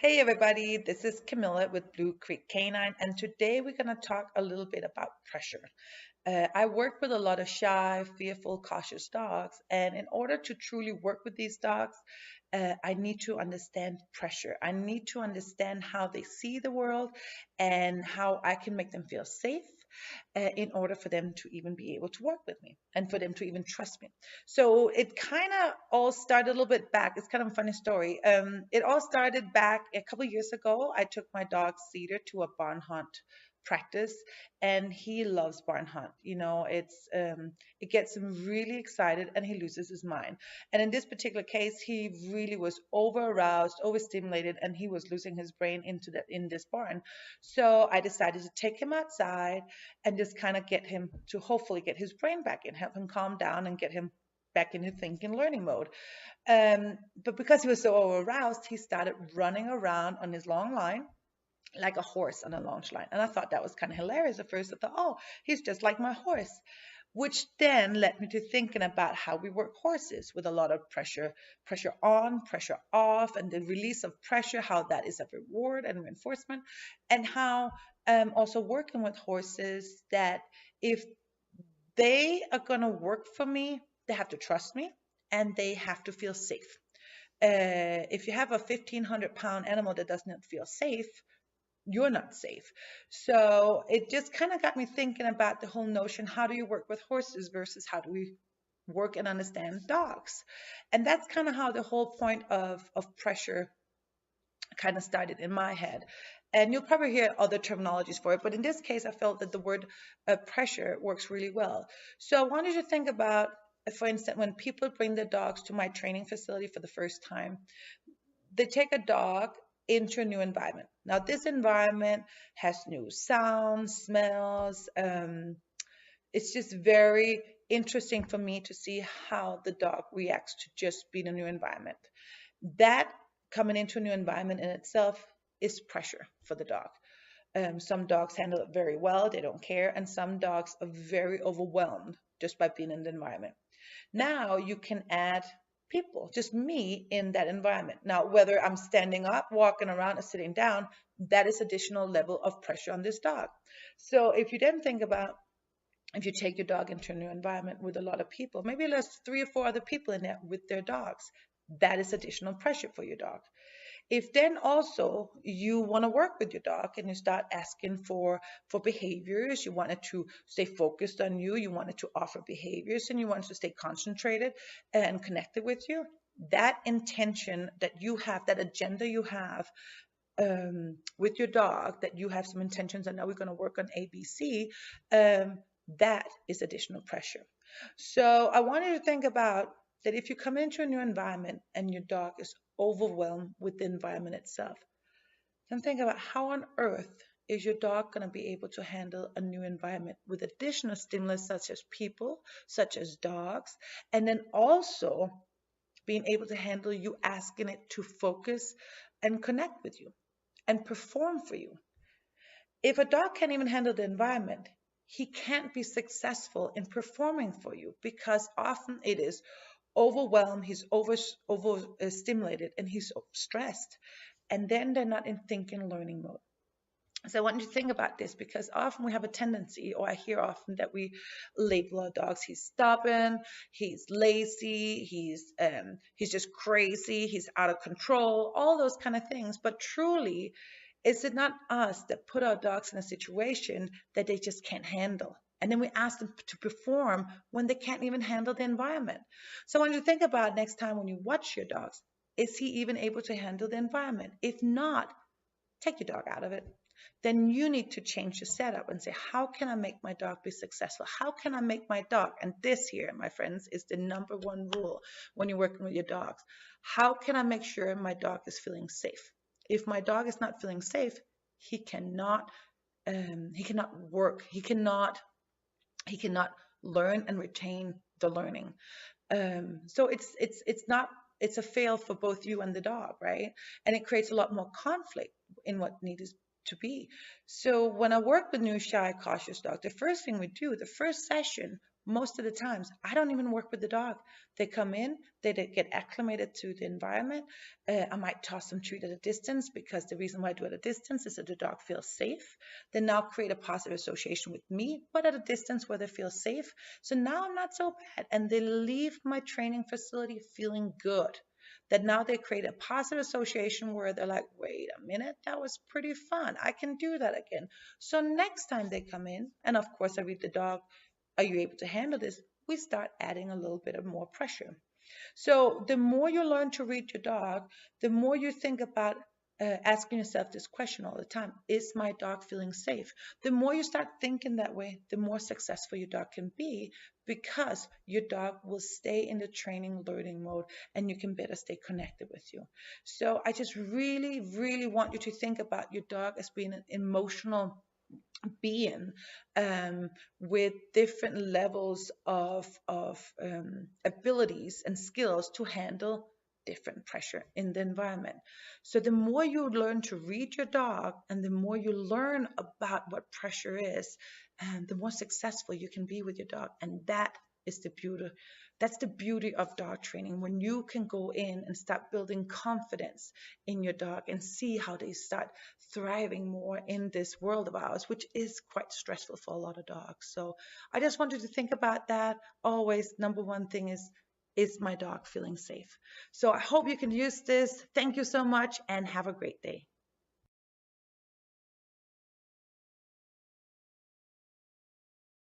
Hey everybody, this is Camilla with Blue Creek Canine, and today we're going to talk a little bit about pressure. I work with a lot of shy, fearful, cautious dogs, and in order to truly work with these dogs, I need to understand pressure. I need to understand how they see the world and how I can make them feel safe in order for them to even be able to work with me and for them to even trust me. So it kind of all started a little bit back. It's kind of a funny story. It all started back a couple years ago. I took my dog Cedar to a barn hunt practice, and he loves barn hunt. It gets him really excited and he loses his mind. And in this particular case, he really was over aroused, overstimulated, and he was losing his brain in this barn. So I decided to take him outside and just kind of get him to hopefully get his brain back in, help him calm down and get him back into thinking learning mode. But because he was so aroused, he started running around on his long line like a horse on a launch line. And I thought that was kind of hilarious at first. I thought, oh, he's just like my horse, which then led me to thinking about how we work horses with a lot of pressure on, pressure off, and the release of pressure, how that is a reward and reinforcement, and how also working with horses that if they are going to work for me, they have to trust me and they have to feel safe. If you have a 1,500-pound animal that does not feel safe, you're not safe. So it just kind of got me thinking about the whole notion, how do you work with horses versus how do we work and understand dogs? And that's kind of how the whole point of pressure kind of started in my head. And you'll probably hear other terminologies for it, but in this case, I felt that the word pressure works really well. So I wanted to think about, for instance, when people bring their dogs to my training facility for the first time, they take a dog into a new environment. Now, this environment has new sounds, smells. It's just very interesting for me to see how the dog reacts to just being in a new environment. That coming into a new environment in itself is pressure for the dog. Some dogs handle it very well, they don't care, and some dogs are very overwhelmed just by being in the environment. Now you can add people, just me in that environment. Now, whether I'm standing up, walking around, or sitting down, that is additional level of pressure on this dog. So if you then think about if you take your dog into a new environment with a lot of people, maybe there's 3 or 4 other people in there with their dogs, that is additional pressure for your dog. If then also you want to work with your dog and you start asking for behaviors, you want it to stay focused on you, you want it to offer behaviors, and you want it to stay concentrated and connected with you, that intention that you have, that agenda you have with your dog, that you have some intentions, and now we're going to work on ABC, that is additional pressure. So I want you to think about that if you come into a new environment and your dog is overwhelmed with the environment itself, then think about how on earth is your dog going to be able to handle a new environment with additional stimulus such as people, such as dogs, and then also being able to handle you asking it to focus and connect with you and perform for you. If a dog can't even handle the environment, he can't be successful in performing for you because often it is overwhelmed, he's overstimulated, and he's stressed. And then they're not in thinking learning mode. So I want you to think about this because often we have a tendency, or I hear often that we label our dogs. He's stubborn, he's lazy, he's just crazy, he's out of control, all those kind of things. But truly, is it not us that put our dogs in a situation that they just can't handle? And then we ask them to perform when they can't even handle the environment. So when you think about next time when you watch your dogs, is he even able to handle the environment? If not, take your dog out of it. Then you need to change the setup and say, how can I make my dog be successful? How can I make my dog? And this here, my friends, is the number one rule when you're working with your dogs. How can I make sure my dog is feeling safe? If my dog is not feeling safe, he cannot work. He cannot learn and retain the learning. So it's a fail for both you and the dog, right? And it creates a lot more conflict in what needs to be. So when I work with new shy cautious dogs, the first thing we do, the first session, most of the times I don't even work with the dog. They come in, they get acclimated to the environment. I might toss some treat at a distance, because the reason why I do it at a distance is that the dog feels safe. They now create a positive association with me, but at a distance where they feel safe. So now I'm not so bad, and they leave my training facility feeling good. That now they create a positive association where they're like, wait a minute, that was pretty fun. I can do that again. So next time they come in, and of course I read the dog, are you able to handle this? We start adding a little bit of more pressure. So the more you learn to read your dog, the more you think about asking yourself this question all the time: is my dog feeling safe? The more you start thinking that way, the more successful your dog can be, because your dog will stay in the training learning mode, and you can better stay connected with you. So I just really, really want you to think about your dog as being an emotional being, with different levels of abilities and skills to handle different pressure in the environment. So the more you learn to read your dog, and the more you learn about what pressure is, and the more successful you can be with your dog. And that is the beauty. That's the beauty of dog training, when you can go in and start building confidence in your dog, and see how they start thriving more in this world of ours, which is quite stressful for a lot of dogs. So I just wanted to think about that. Always, number one thing is my dog feeling safe? So I hope you can use this. Thank you so much, and have a great day.